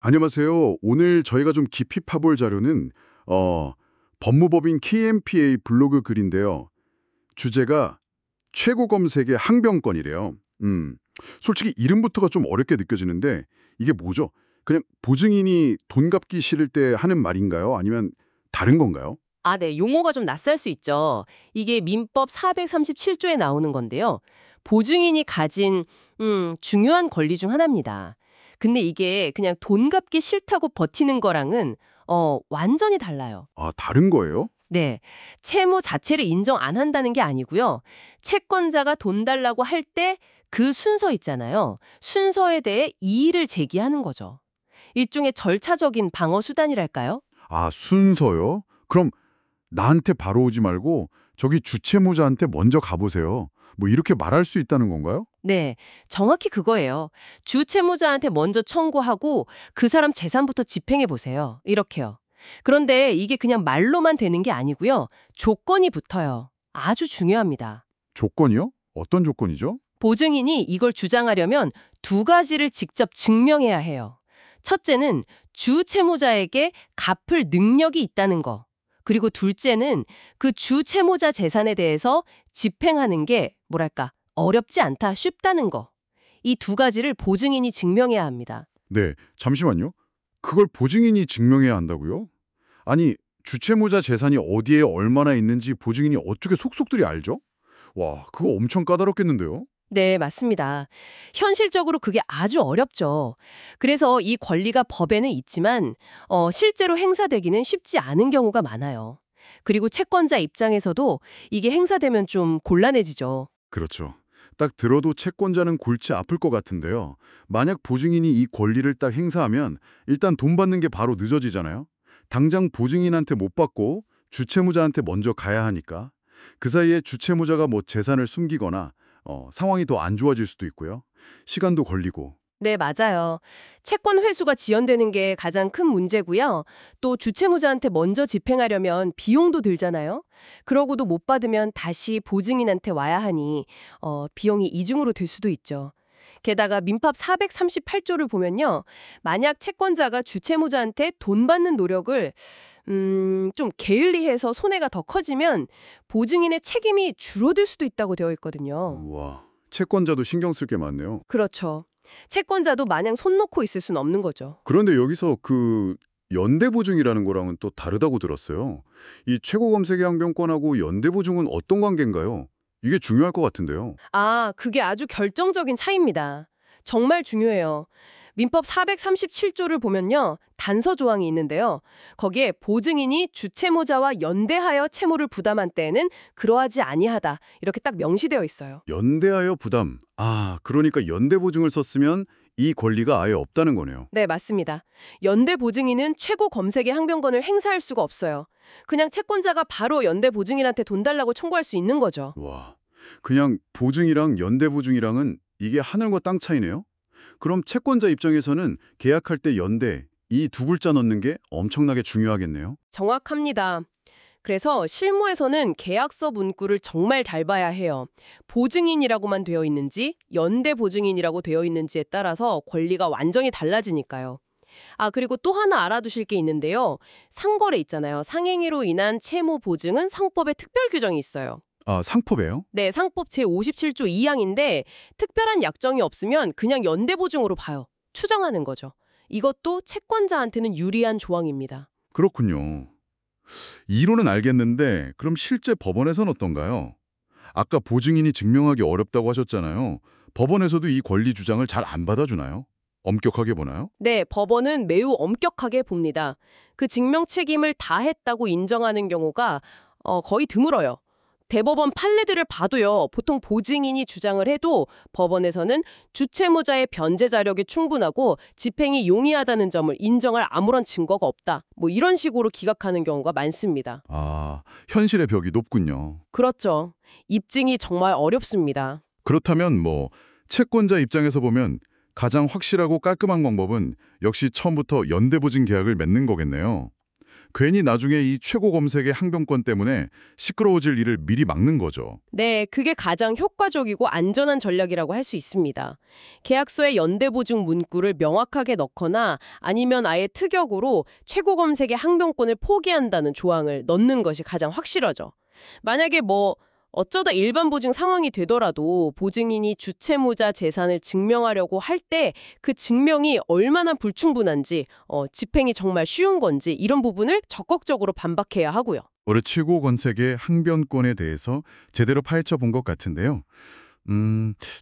안녕하세요. 오늘 저희가 좀 깊이 파볼 자료는 법무법인 KMPA 블로그 글인데요. 주제가 최고 검색의 항변권이래요. 솔직히 이름부터가 좀 어렵게 느껴지는데 이게 뭐죠? 그냥 보증인이 돈 갚기 싫을 때 하는 말인가요? 아니면 다른 건가요? 네. 용어가 좀 낯설 수 있죠. 이게 민법 437조에 나오는 건데요. 보증인이 가진 중요한 권리 중 하나입니다. 근데 이게 그냥 돈 갚기 싫다고 버티는 거랑은 완전히 달라요. 아, 다른 거예요? 네. 채무 자체를 인정 안 한다는 게 아니고요. 채권자가 돈 달라고 할 때 그 순서 있잖아요. 순서에 대해 이의를 제기하는 거죠. 일종의 절차적인 방어 수단이랄까요? 아, 순서요? 그럼 나한테 바로 오지 말고 저기 주채무자한테 먼저 가보세요. 뭐 이렇게 말할 수 있다는 건가요? 네, 정확히 그거예요. 주 채무자한테 먼저 청구하고 그 사람 재산부터 집행해 보세요. 이렇게요. 그런데 이게 그냥 말로만 되는 게 아니고요. 조건이 붙어요. 아주 중요합니다. 조건이요? 어떤 조건이죠? 보증인이 이걸 주장하려면 두 가지를 직접 증명해야 해요. 첫째는 주 채무자에게 갚을 능력이 있다는 거. 그리고 둘째는 그 주 채무자 재산에 대해서 집행하는 게 뭐랄까 어렵지 않다, 쉽다는 거. 이 두 가지를 보증인이 증명해야 합니다. 네, 잠시만요. 그걸 보증인이 증명해야 한다고요? 아니, 주채무자 재산이 어디에 얼마나 있는지 보증인이 어떻게 속속들이 알죠? 와, 그거 엄청 까다롭겠는데요? 네, 맞습니다. 현실적으로 그게 아주 어렵죠. 그래서 이 권리가 법에는 있지만 실제로 행사되기는 쉽지 않은 경우가 많아요. 그리고 채권자 입장에서도 이게 행사되면 좀 곤란해지죠. 그렇죠. 딱 들어도 채권자는 골치 아플 것 같은데요. 만약 보증인이 이 권리를 딱 행사하면 일단 돈 받는 게 바로 늦어지잖아요. 당장 보증인한테 못 받고 주채무자한테 먼저 가야 하니까. 그 사이에 주채무자가 뭐 재산을 숨기거나 상황이 더 안 좋아질 수도 있고요. 시간도 걸리고. 네, 맞아요. 채권 회수가 지연되는 게 가장 큰 문제고요. 또 주채무자한테 먼저 집행하려면 비용도 들잖아요. 그러고도 못 받으면 다시 보증인한테 와야 하니 비용이 이중으로 들 수도 있죠. 게다가 민법 438조를 보면요. 만약 채권자가 주채무자한테 돈 받는 노력을 좀 게을리해서 손해가 더 커지면 보증인의 책임이 줄어들 수도 있다고 되어 있거든요. 우와, 채권자도 신경 쓸 게 많네요. 그렇죠. 채권자도 마냥 손 놓고 있을 수는 없는 거죠. 그런데 여기서 그 연대보증이라는 거랑은 또 다르다고 들었어요. 이 최고검색의 항변권하고 연대보증은 어떤 관계인가요? 이게 중요할 것 같은데요. 그게 아주 결정적인 차이입니다. 정말 중요해요. 민법 437조를 보면요. 단서 조항이 있는데요. 거기에 보증인이 주채무자와 연대하여 채무를 부담한 때에는 그러하지 아니하다. 이렇게 딱 명시되어 있어요. 연대하여 부담. 아, 그러니까 연대보증을 썼으면 이 권리가 아예 없다는 거네요. 네, 맞습니다. 연대 보증인은 최고 검색의 항변권을 행사할 수가 없어요. 그냥 채권자가 바로 연대 보증인한테 돈 달라고 청구할 수 있는 거죠. 와, 그냥 보증이랑 연대보증이랑은 이게 하늘과 땅 차이네요. 그럼 채권자 입장에서는 계약할 때 연대, 이 두 글자 넣는 게 엄청나게 중요하겠네요. 정확합니다. 그래서 실무에서는 계약서 문구를 정말 잘 봐야 해요. 보증인이라고만 되어 있는지, 연대 보증인이라고 되어 있는지에 따라서 권리가 완전히 달라지니까요. 그리고 또 하나 알아두실 게 있는데요. 상거래 있잖아요. 상행위로 인한 채무 보증은 상법에 특별 규정이 있어요. 아, 상법에요? 네, 상법 제57조 2항인데 특별한 약정이 없으면 그냥 연대 보증으로 봐요. 추정하는 거죠. 이것도 채권자한테는 유리한 조항입니다. 그렇군요. 이론은 알겠는데 그럼 실제 법원에서는 어떤가요? 아까 보증인이 증명하기 어렵다고 하셨잖아요. 법원에서도 이 권리 주장을 잘 안 받아주나요? 엄격하게 보나요? 네, 법원은 매우 엄격하게 봅니다. 그 증명 책임을 다했다고 인정하는 경우가 거의 드물어요. 대법원 판례들을 봐도요, 보통 보증인이 주장을 해도 법원에서는 주채무자의 변제 자력이 충분하고 집행이 용이하다는 점을 인정할 아무런 증거가 없다. 뭐 이런 식으로 기각하는 경우가 많습니다. 아, 현실의 벽이 높군요. 그렇죠. 입증이 정말 어렵습니다. 그렇다면 뭐 채권자 입장에서 보면 가장 확실하고 깔끔한 방법은 역시 처음부터 연대보증 계약을 맺는 거겠네요. 괜히 나중에 이 최고 검색의 항변권 때문에 시끄러워질 일을 미리 막는 거죠. 네, 그게 가장 효과적이고 안전한 전략이라고 할 수 있습니다. 계약서에 연대보증 문구를 명확하게 넣거나 아니면 아예 특약으로 최고 검색의 항변권을 포기한다는 조항을 넣는 것이 가장 확실하죠. 만약에 어쩌다 일반 보증 상황이 되더라도 보증인이 주채무자 재산을 증명하려고 할 때 그 증명이 얼마나 불충분한지, 집행이 정말 쉬운 건지 이런 부분을 적극적으로 반박해야 하고요. 올해 최고 검색의 항변권에 대해서 제대로 파헤쳐 본 것 같은데요.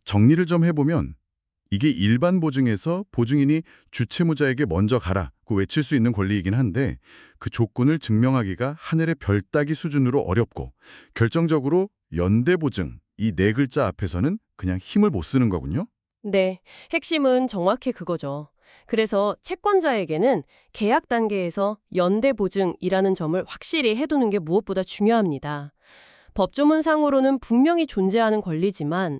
정리를 좀 해보면 이게 일반 보증에서 보증인이 주채무자에게 먼저 가라고 외칠 수 있는 권리이긴 한데 그 조건을 증명하기가 하늘의 별 따기 수준으로 어렵고 결정적으로 연대보증 이 네 글자 앞에서는 그냥 힘을 못 쓰는 거군요. 네, 핵심은 정확히 그거죠. 그래서 채권자에게는 계약 단계에서 연대보증이라는 점을 확실히 해두는 게 무엇보다 중요합니다. 법조문상으로는 분명히 존재하는 권리지만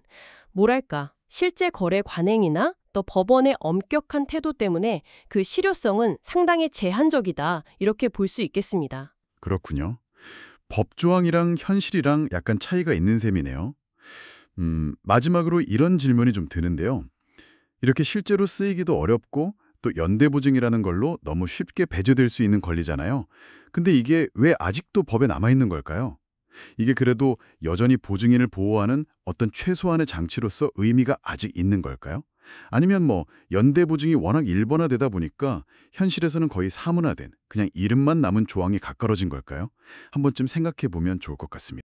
뭐랄까, 실제 거래 관행이나 또 법원의 엄격한 태도 때문에 그 실효성은 상당히 제한적이다 이렇게 볼 수 있겠습니다. 그렇군요. 법조항이랑 현실이랑 약간 차이가 있는 셈이네요. 마지막으로 이런 질문이 좀 드는데요. 이렇게 실제로 쓰이기도 어렵고 또 연대보증이라는 걸로 너무 쉽게 배제될 수 있는 권리잖아요. 근데 이게 왜 아직도 법에 남아있는 걸까요? 이게 그래도 여전히 보증인을 보호하는 어떤 최소한의 장치로서 의미가 아직 있는 걸까요? 아니면 연대보증이 워낙 일반화되다 보니까 현실에서는 거의 사문화된 그냥 이름만 남은 조항이 가까워진 걸까요? 한 번쯤 생각해 보면 좋을 것 같습니다.